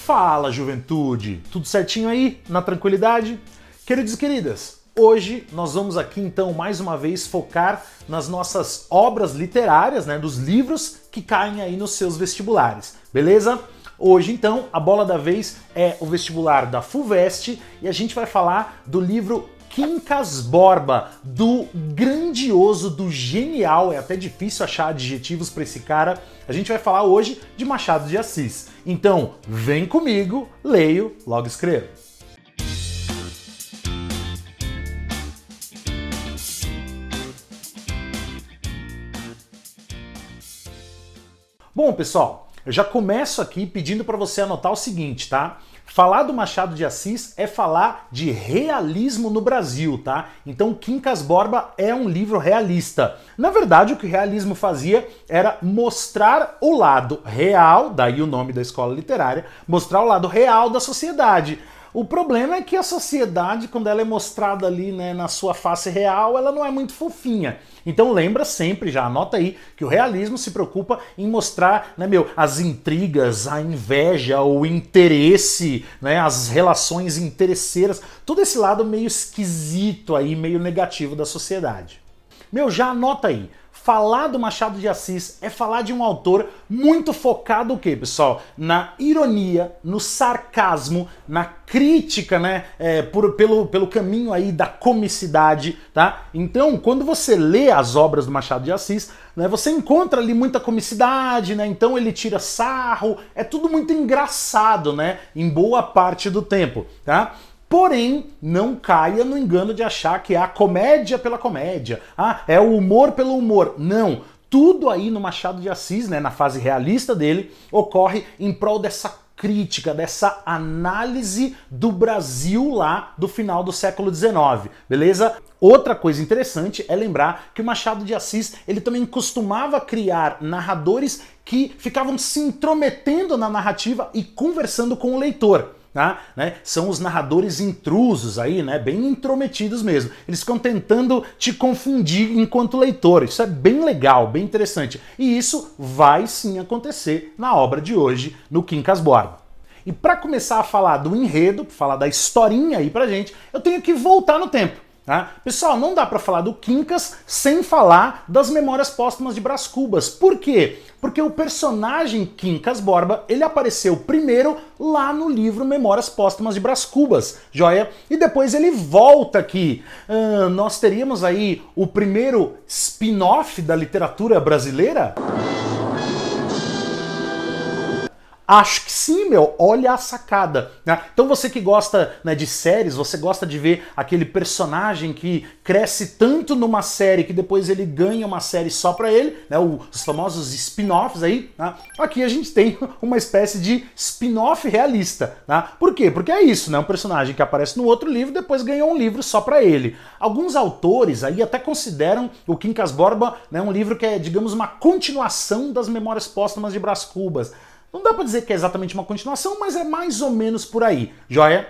Fala, juventude! Tudo certinho aí? Na tranquilidade? Queridos e queridas, hoje nós vamos aqui então mais uma vez focar nas nossas obras literárias, né, dos livros que caem aí nos seus vestibulares, beleza? Hoje então a bola da vez é o vestibular da FUVEST e a gente vai falar do livro Quincas Borba, do grandioso, do genial, é até difícil achar adjetivos para esse cara. A gente vai falar hoje de Machado de Assis. Então, vem comigo, leio, logo escrevo. Bom, pessoal, eu já começo aqui pedindo para você anotar o seguinte, tá? Falar do Machado de Assis é falar de realismo no Brasil, tá? Então Quincas Borba é um livro realista. Na verdade, o que o realismo fazia era mostrar o lado real, daí o nome da escola literária, mostrar o lado real da sociedade. O problema é que a sociedade, quando ela é mostrada ali, né, na sua face real, ela não é muito fofinha. Então lembra sempre, já anota aí, que o realismo se preocupa em mostrar, né, as intrigas, a inveja, o interesse, né, as relações interesseiras, todo esse lado meio esquisito aí, meio negativo da sociedade. Já anota aí. Falar do Machado de Assis é falar de um autor muito focado o quê, pessoal? Na ironia, no sarcasmo, na crítica, né? Pelo caminho aí da comicidade, tá? Então, quando você lê as obras do Machado de Assis, né, você encontra ali muita comicidade, né? Então ele tira sarro, é tudo muito engraçado, né? Em boa parte do tempo, tá? Porém, não caia no engano de achar que é a comédia pela comédia, é o humor pelo humor. Não, tudo aí no Machado de Assis, né, na fase realista dele, ocorre em prol dessa crítica, dessa análise do Brasil lá do final do século XIX, beleza? Outra coisa interessante é lembrar que o Machado de Assis, ele também costumava criar narradores que ficavam se intrometendo na narrativa e conversando com o leitor. Tá? Né? São os narradores intrusos aí, né? Bem intrometidos mesmo. Eles ficam tentando te confundir enquanto leitor. Isso é bem legal, bem interessante. E isso vai sim acontecer na obra de hoje, no Quincas Borba. E para começar a falar do enredo, falar da historinha aí pra gente, eu tenho que voltar no tempo. Tá? Pessoal, não dá para falar do Quincas sem falar das Memórias Póstumas de Brás Cubas. Por quê? Porque o personagem Quincas Borba, ele apareceu primeiro lá no livro Memórias Póstumas de Brás Cubas, joia? E depois ele volta aqui. Nós teríamos aí o primeiro spin-off da literatura brasileira? Acho que sim, olha a sacada. Né? Então você que gosta, né, de séries, você gosta de ver aquele personagem que cresce tanto numa série que depois ele ganha uma série só pra ele, né, os famosos spin-offs aí, né? Aqui a gente tem uma espécie de spin-off realista. Né? Por quê? Porque é isso, né? Um personagem que aparece no outro livro depois ganhou um livro só pra ele. Alguns autores aí até consideram o Quincas Borba, né, um livro que é, digamos, uma continuação das Memórias Póstumas de Brás Cubas. Não dá pra dizer que é exatamente uma continuação, mas é mais ou menos por aí, joia?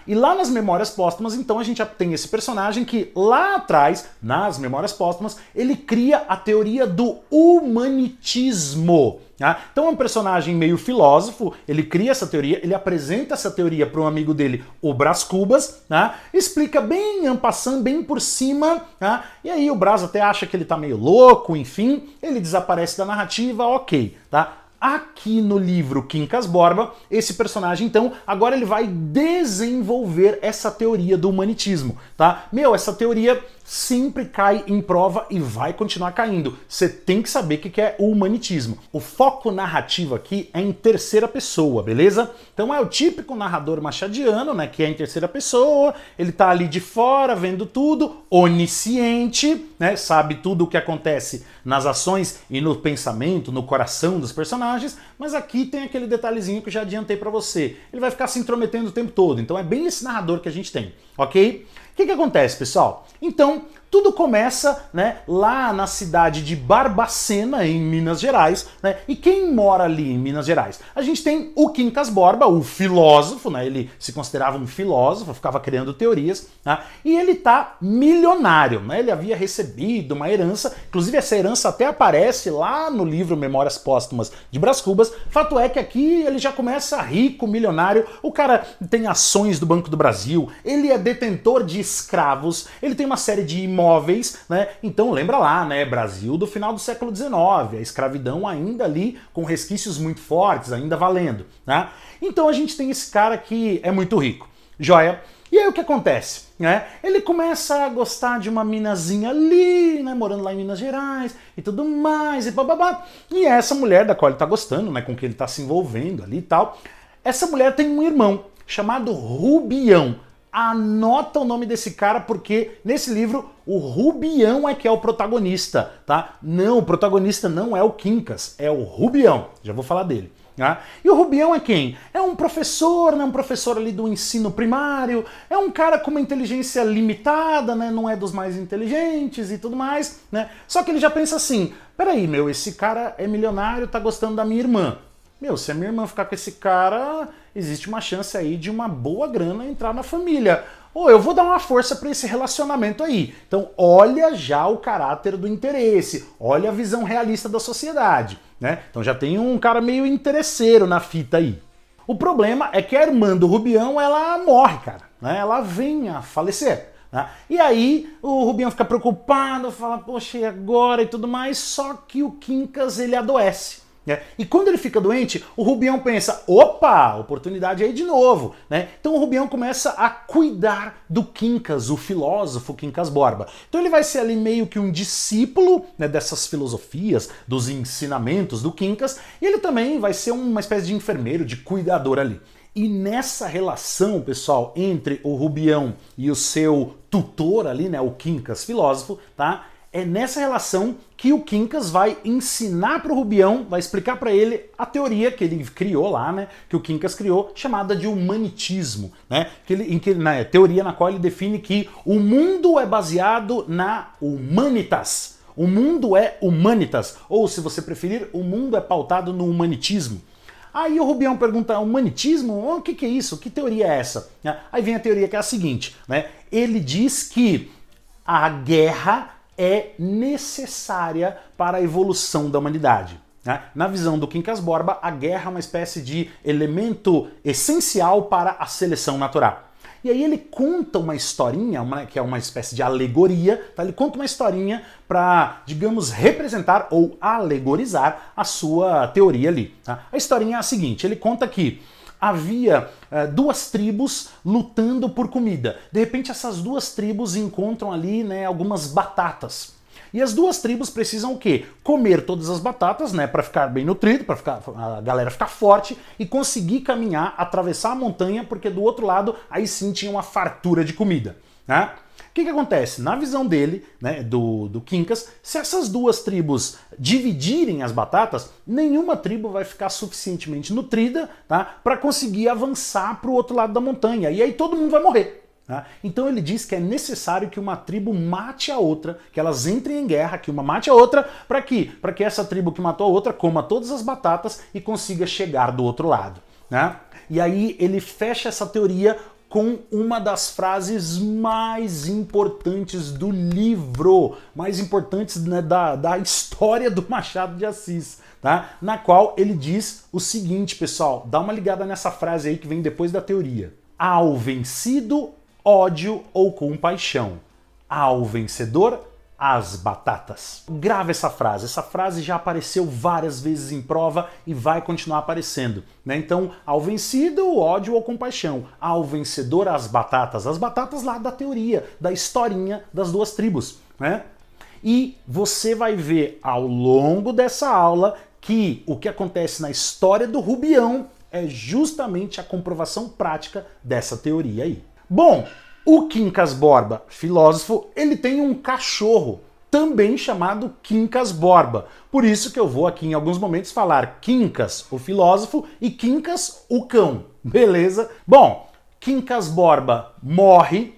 E lá nas Memórias Póstumas, então, a gente já tem esse personagem que lá atrás, nas Memórias Póstumas, ele cria a teoria do humanitismo. Então é um personagem meio filósofo, ele cria essa teoria, ele apresenta essa teoria para um amigo dele, o Brás Cubas, explica bem en passant, bem por cima, e aí o Brás até acha que ele tá meio louco, enfim, ele desaparece da narrativa, ok, tá? Aqui no livro Quincas Borba, esse personagem, então, agora ele vai desenvolver essa teoria do humanitismo, tá? Essa teoria sempre cai em prova e vai continuar caindo. Você tem que saber o que é o humanitismo. O foco narrativo aqui é em terceira pessoa, beleza? Então é o típico narrador machadiano, né, que é em terceira pessoa, ele tá ali de fora vendo tudo, onisciente, né, sabe tudo o que acontece nas ações e no pensamento, no coração dos personagens, mas aqui tem aquele detalhezinho que eu já adiantei pra você. Ele vai ficar se intrometendo o tempo todo, então é bem esse narrador que a gente tem, ok? O que acontece, pessoal? Então, Tudo começa, né, lá na cidade de Barbacena, em Minas Gerais, né? E quem mora ali em Minas Gerais? A gente tem o Quincas Borba, o filósofo, né? Ele se considerava um filósofo, ficava criando teorias, tá? E ele tá milionário, né? Ele havia recebido uma herança, inclusive essa herança até aparece lá no livro Memórias Póstumas de Brás Cubas. Fato é que aqui ele já começa rico, milionário, o cara tem ações do Banco do Brasil, ele é detentor de escravos, ele tem uma série de imóveis, né? Então lembra lá, né? Brasil do final do século XIX, a escravidão ainda ali com resquícios muito fortes, ainda valendo, né? Então a gente tem esse cara que é muito rico, joia? E aí o que acontece? Né? Ele começa a gostar de uma minazinha ali, né? Morando lá em Minas Gerais e tudo mais, e bababá. E essa mulher da qual ele tá gostando, né? Com quem ele tá se envolvendo ali e tal, essa mulher tem um irmão chamado Rubião. Anota o nome desse cara porque nesse livro o Rubião é que é o protagonista, tá? Não, o protagonista não é o Quincas, é o Rubião. Já vou falar dele. Tá? E o Rubião é quem? É um professor, né? Um professor ali do ensino primário, é um cara com uma inteligência limitada, né? Não é dos mais inteligentes e tudo mais, né? Só que ele já pensa assim, peraí, meu, esse cara é milionário, tá gostando da minha irmã. Meu, se a minha irmã ficar com esse cara, existe uma chance aí de uma boa grana entrar na família. Ou eu vou dar uma força para esse relacionamento aí. Então, olha já o caráter do interesse, olha a visão realista da sociedade, né? Então já tem um cara meio interesseiro na fita aí. O problema é que a irmã do Rubião, ela morre, cara, né? Ela vem a falecer. Né? E aí o Rubião fica preocupado, fala, poxa, e agora e tudo mais, só que o Quincas, ele adoece. E quando ele fica doente, o Rubião pensa, opa, oportunidade aí de novo, né? Então o Rubião começa a cuidar do Quincas, o filósofo Quincas Borba. Então ele vai ser ali meio que um discípulo, né, dessas filosofias, dos ensinamentos do Quincas, e ele também vai ser uma espécie de enfermeiro, de cuidador ali. E nessa relação, pessoal, entre o Rubião e o seu tutor ali, né, o Quincas filósofo, tá? É nessa relação que o Quincas vai ensinar para o Rubião, vai explicar para ele a teoria que ele criou lá, né? Que o Quincas criou, chamada de humanitismo, né? Na teoria na qual ele define que o mundo é baseado na humanitas. O mundo é humanitas, ou se você preferir, o mundo é pautado no humanitismo. Aí o Rubião pergunta, humanitismo? O que é isso? Que teoria é essa? Aí vem a teoria que é a seguinte, né? Ele diz que a guerra é necessária para a evolução da humanidade. Né? Na visão do Quincas Borba, a guerra é uma espécie de elemento essencial para a seleção natural. E aí ele conta uma historinha, que é uma espécie de alegoria, tá? Ele conta uma historinha para, digamos, representar ou alegorizar a sua teoria ali. Tá? A historinha é a seguinte, ele conta que havia duas tribos lutando por comida. De repente essas duas tribos encontram ali, né, algumas batatas. E as duas tribos precisam o quê? Comer todas as batatas, né, para ficar bem nutrido, para a galera ficar forte e conseguir caminhar, atravessar a montanha, porque do outro lado aí sim tinha uma fartura de comida, né? O que acontece? Na visão dele, né, do Quincas, se essas duas tribos dividirem as batatas, nenhuma tribo vai ficar suficientemente nutrida, tá, para conseguir avançar para o outro lado da montanha. E aí todo mundo vai morrer. Tá? Então ele diz que é necessário que uma tribo mate a outra, que elas entrem em guerra, que uma mate a outra, para quê? Para que essa tribo que matou a outra coma todas as batatas e consiga chegar do outro lado. Né? E aí ele fecha essa teoria com uma das frases mais importantes do livro, mais importantes, né, da história do Machado de Assis, tá? Na qual ele diz o seguinte, pessoal, dá uma ligada nessa frase aí que vem depois da teoria. Ao vencido, ódio ou compaixão. Ao vencedor, as batatas. Grava essa frase já apareceu várias vezes em prova e vai continuar aparecendo, né? Então, ao vencido, ódio ou compaixão. Ao vencedor, as batatas lá da teoria, da historinha das duas tribos, né? E você vai ver ao longo dessa aula que o que acontece na história do Rubião é justamente a comprovação prática dessa teoria aí. Bom, o Quincas Borba, filósofo, ele tem um cachorro, também chamado Quincas Borba. Por isso que eu vou aqui em alguns momentos falar Quincas, o filósofo, e Quincas, o cão. Beleza? Bom, Quincas Borba morre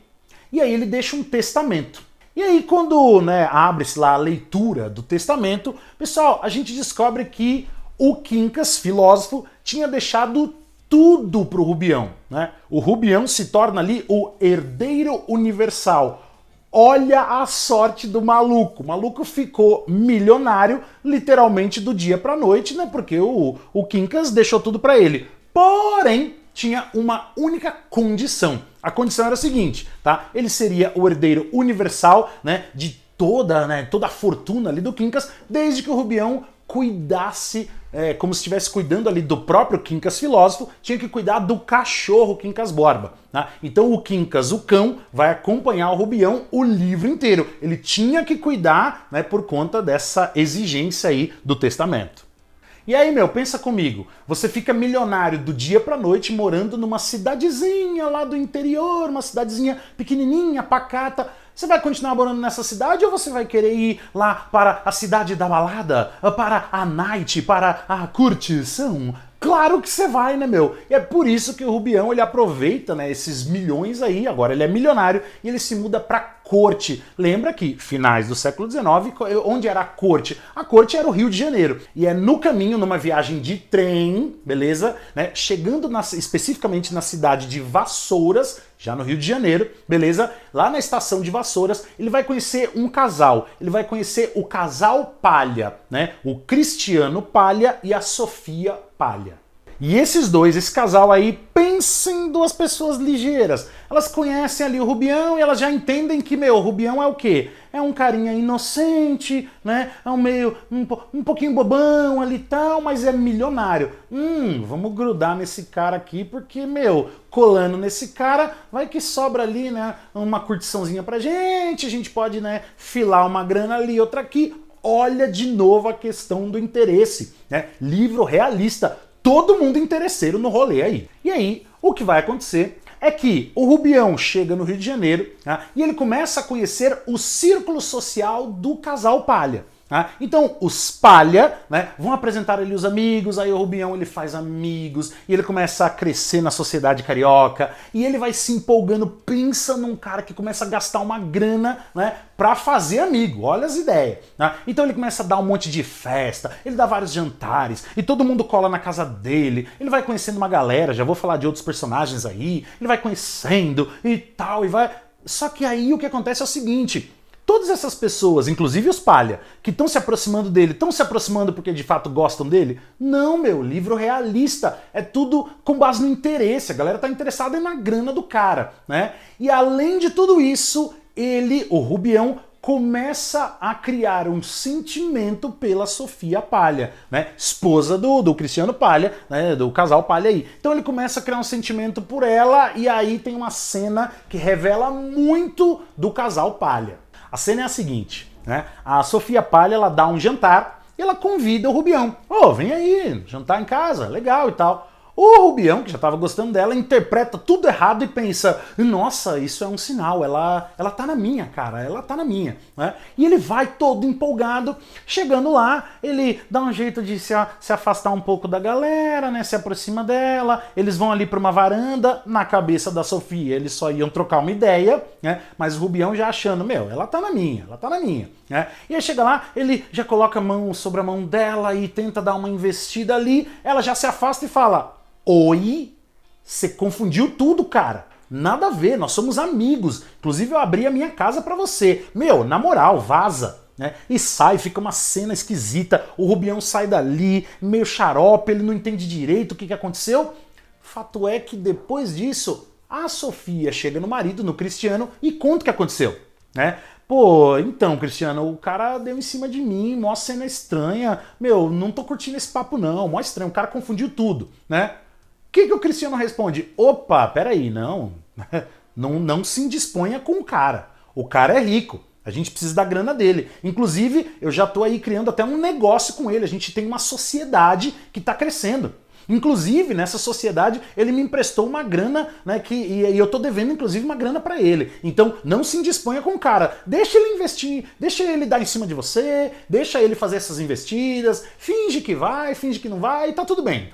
e aí ele deixa um testamento. E aí, quando, né, abre-se lá a leitura do testamento, pessoal, a gente descobre que o Quincas, filósofo, tinha deixado tudo para o Rubião, né? O Rubião se torna ali o herdeiro universal. Olha a sorte do maluco. O maluco ficou milionário, literalmente do dia para noite, né? Porque o Quincas deixou tudo para ele. Porém, tinha uma única condição. A condição era a seguinte, tá? Ele seria o herdeiro universal, né, de toda a fortuna ali do Quincas, desde que o Rubião cuidasse, como se estivesse cuidando ali do próprio Quincas filósofo, tinha que cuidar do cachorro Quincas Borba. Tá? Então o Quincas, o cão, vai acompanhar o Rubião o livro inteiro. Ele tinha que cuidar, né, por conta dessa exigência aí do testamento. E aí, meu, pensa comigo, você fica milionário do dia pra noite morando numa cidadezinha lá do interior, uma cidadezinha pequenininha, pacata. Você vai continuar morando nessa cidade ou você vai querer ir lá para a cidade da balada, para a night, para a curtição? Claro que você vai, né, meu? E é por isso que o Rubião, ele aproveita, né, esses milhões aí, agora ele é milionário, e ele se muda pra corte. Lembra que, finais do século XIX, onde era a corte? A corte era o Rio de Janeiro. E é no caminho, numa viagem de trem, beleza? Né, chegando especificamente na cidade de Vassouras, já no Rio de Janeiro, beleza? Lá na estação de Vassouras, ele vai conhecer um casal. Ele vai conhecer o casal Palha, né? O Cristiano Palha e a Sofia Palha. E esses dois, esse casal aí, pensem em duas pessoas ligeiras. Elas conhecem ali o Rubião e elas já entendem que, meu, o Rubião é o quê? É um carinha inocente, né? É um pouquinho bobão ali e tal, mas é milionário. Vamos grudar nesse cara aqui, porque, meu, colando nesse cara, vai que sobra ali, né? Uma curtiçãozinha pra gente, a gente pode, né, filar uma grana ali, outra aqui. Olha de novo a questão do interesse, né? Livro realista. Todo mundo interesseiro no rolê aí. E aí, o que vai acontecer é que o Rubião chega no Rio de Janeiro, tá? E ele começa a conhecer o círculo social do casal Palha. Tá? Então os Palha, né, vão apresentar ali os amigos, aí o Rubião ele faz amigos, e ele começa a crescer na sociedade carioca, e ele vai se empolgando, pensa num cara que começa a gastar uma grana, né, pra fazer amigo, olha as ideias. Tá? Então ele começa a dar um monte de festa, ele dá vários jantares, e todo mundo cola na casa dele, ele vai conhecendo uma galera, já vou falar de outros personagens aí, ele vai conhecendo e tal, e vai... Só que aí o que acontece é o seguinte... Todas essas pessoas, inclusive os Palha, que estão se aproximando dele, estão se aproximando porque de fato gostam dele? Não, meu, livro realista. É tudo com base no interesse. A galera tá interessada na grana do cara, né? E além de tudo isso, ele, o Rubião, começa a criar um sentimento pela Sofia Palha, né? Esposa do Cristiano Palha, né? Do casal Palha aí. Então ele começa a criar um sentimento por ela e aí tem uma cena que revela muito do casal Palha. A cena é a seguinte, né? A Sofia Palha, ela dá um jantar e ela convida o Rubião. Vem aí, jantar em casa, legal e tal. O Rubião, que já estava gostando dela, interpreta tudo errado e pensa, nossa, isso é um sinal, ela tá na minha, cara, ela tá na minha. Né? E ele vai todo empolgado, chegando lá, ele dá um jeito de se afastar um pouco da galera, né? Se aproxima dela, eles vão ali para uma varanda, na cabeça da Sofia eles só iam trocar uma ideia, né? Mas o Rubião já achando, meu, ela tá na minha, ela tá na minha. Né? E aí chega lá, ele já coloca a mão sobre a mão dela e tenta dar uma investida ali, ela já se afasta e fala... Oi? Você confundiu tudo, cara. Nada a ver, nós somos amigos. Inclusive eu abri a minha casa pra você. Meu, na moral, vaza. Né? E sai, fica uma cena esquisita. O Rubião sai dali, meio xarope, ele não entende direito o que aconteceu. Fato é que depois disso, a Sofia chega no marido, no Cristiano, e conta o que aconteceu. Né? Pô, então, Cristiano, o cara deu em cima de mim, mó cena estranha. Meu, não tô curtindo esse papo não, mó estranho, o cara confundiu tudo, né? O que o Cristiano responde? Opa, peraí, não. Não se indisponha com o cara. O cara é rico. A gente precisa da grana dele. Inclusive, eu já tô aí criando até um negócio com ele. A gente tem uma sociedade que tá crescendo. Inclusive, nessa sociedade, ele me emprestou uma grana, né, e eu tô devendo, inclusive, uma grana para ele. Então, não se indisponha com o cara. Deixa ele investir, deixa ele dar em cima de você, deixa ele fazer essas investidas, finge que vai, finge que não vai, e tá tudo bem,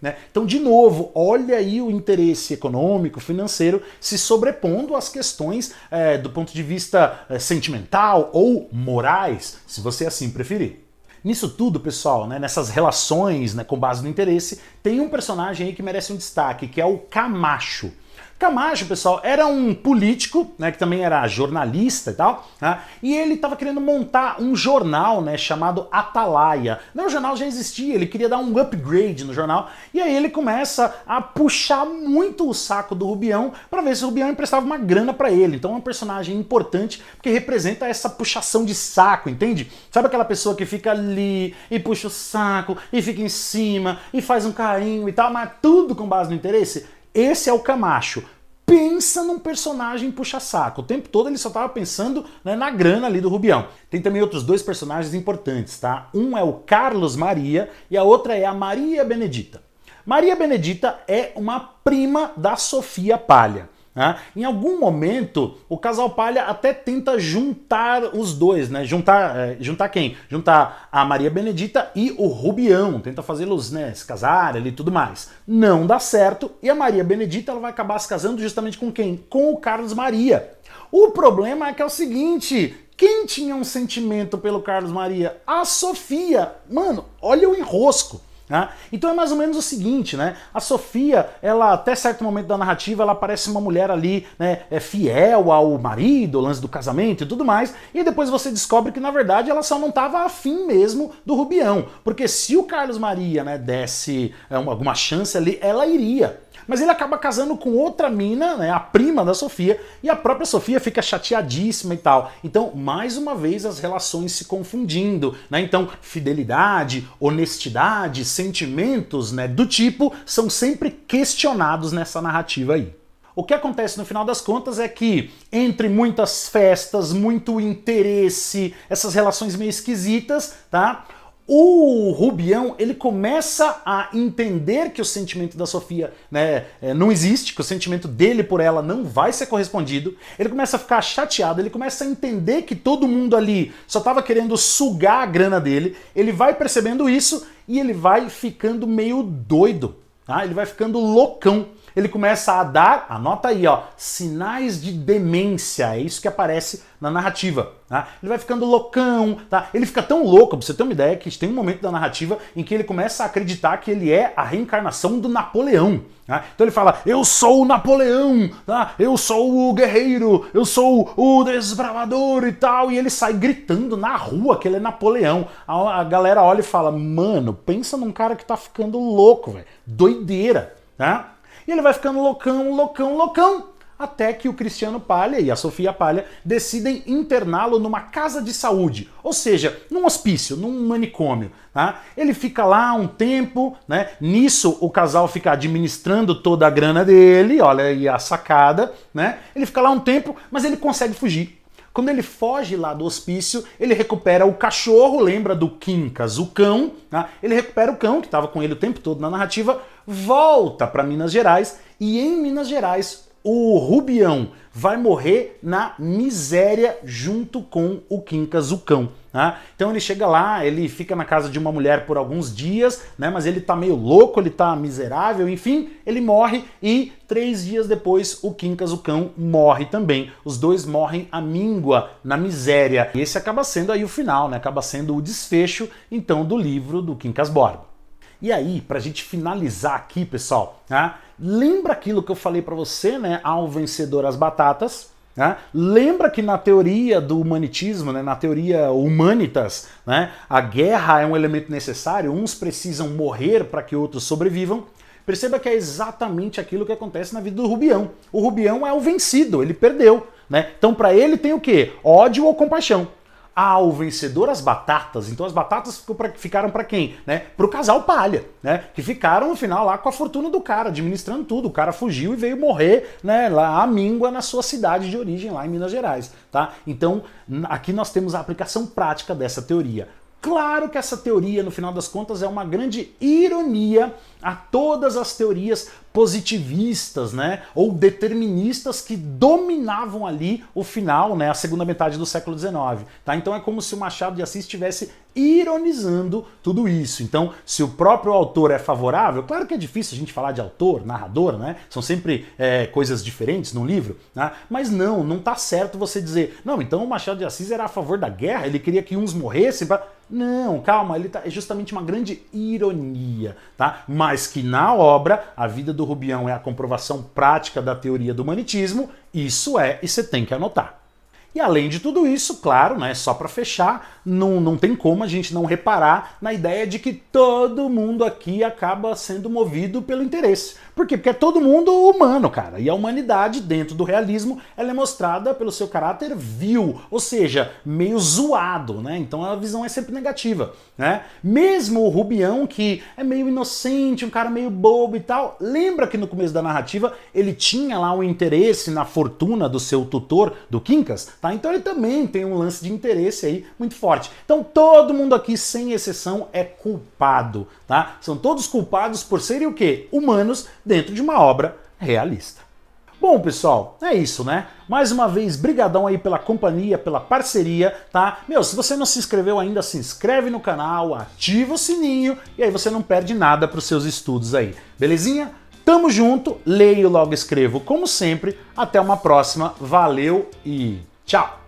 né? Então, de novo, olha aí o interesse econômico, financeiro, se sobrepondo às questões do ponto de vista sentimental ou morais, se você assim preferir. Nisso tudo, pessoal, né, nessas relações, né, com base no interesse, tem um personagem aí que merece um destaque, que é o Camacho. Camacho, pessoal, era um político, né, que também era jornalista e tal, né, e ele estava querendo montar um jornal, né, chamado Atalaia. Não, o jornal já existia, ele queria dar um upgrade no jornal, e aí ele começa a puxar muito o saco do Rubião para ver se o Rubião emprestava uma grana para ele. Então é um personagem importante porque representa essa puxação de saco, entende? Sabe aquela pessoa que fica ali e puxa o saco e fica em cima e faz um carinho e tal, mas tudo com base no interesse? Esse é o Camacho. Pensa num personagem puxa-saco. O tempo todo ele só estava pensando, né, na grana ali do Rubião. Tem também outros dois personagens importantes, tá? Um é o Carlos Maria e a outra é a Maria Benedita. Maria Benedita é uma prima da Sofia Palha. Em algum momento, o casal Palha até tenta juntar os dois, né? Juntar quem? Juntar a Maria Benedita e o Rubião, tenta fazê-los, né, se casarem e tudo mais. Não dá certo e a Maria Benedita ela vai acabar se casando justamente com quem? Com o Carlos Maria. O problema é que é o seguinte, quem tinha um sentimento pelo Carlos Maria? A Sofia. Mano, olha o enrosco. Então é mais ou menos o seguinte, né? A Sofia, ela até certo momento da narrativa, ela parece uma mulher ali, né, fiel ao marido, o lance do casamento e tudo mais, e depois você descobre que na verdade ela só não estava afim mesmo do Rubião, porque se o Carlos Maria, né, desse alguma chance ali, ela iria. Mas ele acaba casando com outra mina, né, a prima da Sofia, e a própria Sofia fica chateadíssima e tal. Então, mais uma vez, as relações se confundindo, né? Então, fidelidade, honestidade, sentimentos, né, do tipo são sempre questionados nessa narrativa aí. O que acontece no final das contas é que, entre muitas festas, muito interesse, essas relações meio esquisitas, tá? O Rubião, ele começa a entender que o sentimento da Sofia, né, não existe, que o sentimento dele por ela não vai ser correspondido. Ele começa a ficar chateado, ele começa a entender que todo mundo ali só estava querendo sugar a grana dele. Ele vai percebendo isso e ele vai ficando meio doido, tá? Ele vai ficando loucão. Ele começa a dar, anota aí, ó, sinais de demência, é isso que aparece na narrativa. Tá? Ele vai ficando loucão, tá? Ele fica tão louco, pra você ter uma ideia, que tem um momento da narrativa em que ele começa a acreditar que ele é a reencarnação do Napoleão. Tá? Então ele fala, eu sou o Napoleão, tá? Eu sou o guerreiro, eu sou o desbravador e tal, e ele sai gritando na rua que ele é Napoleão. A galera olha e fala, mano, pensa num cara que tá ficando louco, velho, doideira, tá? E ele vai ficando loucão, loucão, loucão, até que o Cristiano Palha e a Sofia Palha decidem interná-lo numa casa de saúde, ou seja, num hospício, num manicômio. Tá? Ele fica lá um tempo, né? Nisso o casal fica administrando toda a grana dele, olha aí a sacada, né? Ele fica lá um tempo, mas ele consegue fugir. Quando ele foge lá do hospício, ele recupera o cachorro, lembra do Quincas, o cão, tá? Ele recupera o cão, que estava com ele o tempo todo na narrativa, volta para Minas Gerais, e em Minas Gerais o Rubião vai morrer na miséria junto com o Quincas, o cão. Tá? Então ele chega lá, ele fica na casa de uma mulher por alguns dias, né, mas ele tá meio louco, ele tá miserável, enfim, ele morre e 3 dias depois o Quincas, o cão, morre também. Os dois morrem à míngua, na miséria. E esse acaba sendo aí o final, né? Acaba sendo o desfecho, então, do livro do Quincas Borba. E aí, pra gente finalizar aqui, pessoal, tá? Lembra aquilo que eu falei pra você, né? Ao vencedor as batatas. Né? Lembra que na teoria do humanitismo, né, na teoria humanitas, né, a guerra é um elemento necessário, uns precisam morrer para que outros sobrevivam. Perceba que é exatamente aquilo que acontece na vida do Rubião. O Rubião é o vencido, ele perdeu. Né? Então para ele tem o quê? Ódio ou compaixão. O vencedor as batatas, então as batatas ficaram para quem? Né? Para o casal Palha, né? Que ficaram no final lá com a fortuna do cara, administrando tudo. O cara fugiu e veio morrer, né, lá à míngua na sua cidade de origem, lá em Minas Gerais. Tá? Então aqui nós temos a aplicação prática dessa teoria. Claro que essa teoria, no final das contas, é uma grande ironia a todas as teorias positivistas, né, ou deterministas que dominavam ali o final, né, a segunda metade do século XIX. Tá? Então é como se o Machado de Assis estivesse ironizando tudo isso. Então, se o próprio autor é favorável, claro que é difícil a gente falar de autor, narrador, né? São sempre coisas diferentes num livro, né? Mas não tá certo você dizer, não, então o Machado de Assis era a favor da guerra, ele queria que uns morressem pra... Não, calma, é justamente uma grande ironia, tá? Mas que na obra, A Vida do Rubião é a comprovação prática da teoria do humanitismo, isso e você tem que anotar. E além de tudo isso, claro, né, só para fechar, não tem como a gente não reparar na ideia de que todo mundo aqui acaba sendo movido pelo interesse. Por quê? Porque é todo mundo humano, cara. E a humanidade, dentro do realismo, ela é mostrada pelo seu caráter vil, ou seja, meio zoado, né? Então a visão é sempre negativa, né? Mesmo o Rubião, que é meio inocente, um cara meio bobo e tal, lembra que no começo da narrativa ele tinha lá um interesse na fortuna do seu tutor, do Quincas, tá? Então ele também tem um lance de interesse aí muito forte. Então todo mundo aqui, sem exceção, é culpado, tá? São todos culpados por serem o quê? Humanos dentro de uma obra realista. Bom, pessoal, é isso, né? Mais uma vez, brigadão aí pela companhia, pela parceria, tá? Meu, se você não se inscreveu ainda, se inscreve no canal, ativa o sininho e aí você não perde nada para os seus estudos aí, belezinha? Tamo junto, leio, logo escrevo, como sempre. Até uma próxima, valeu e tchau!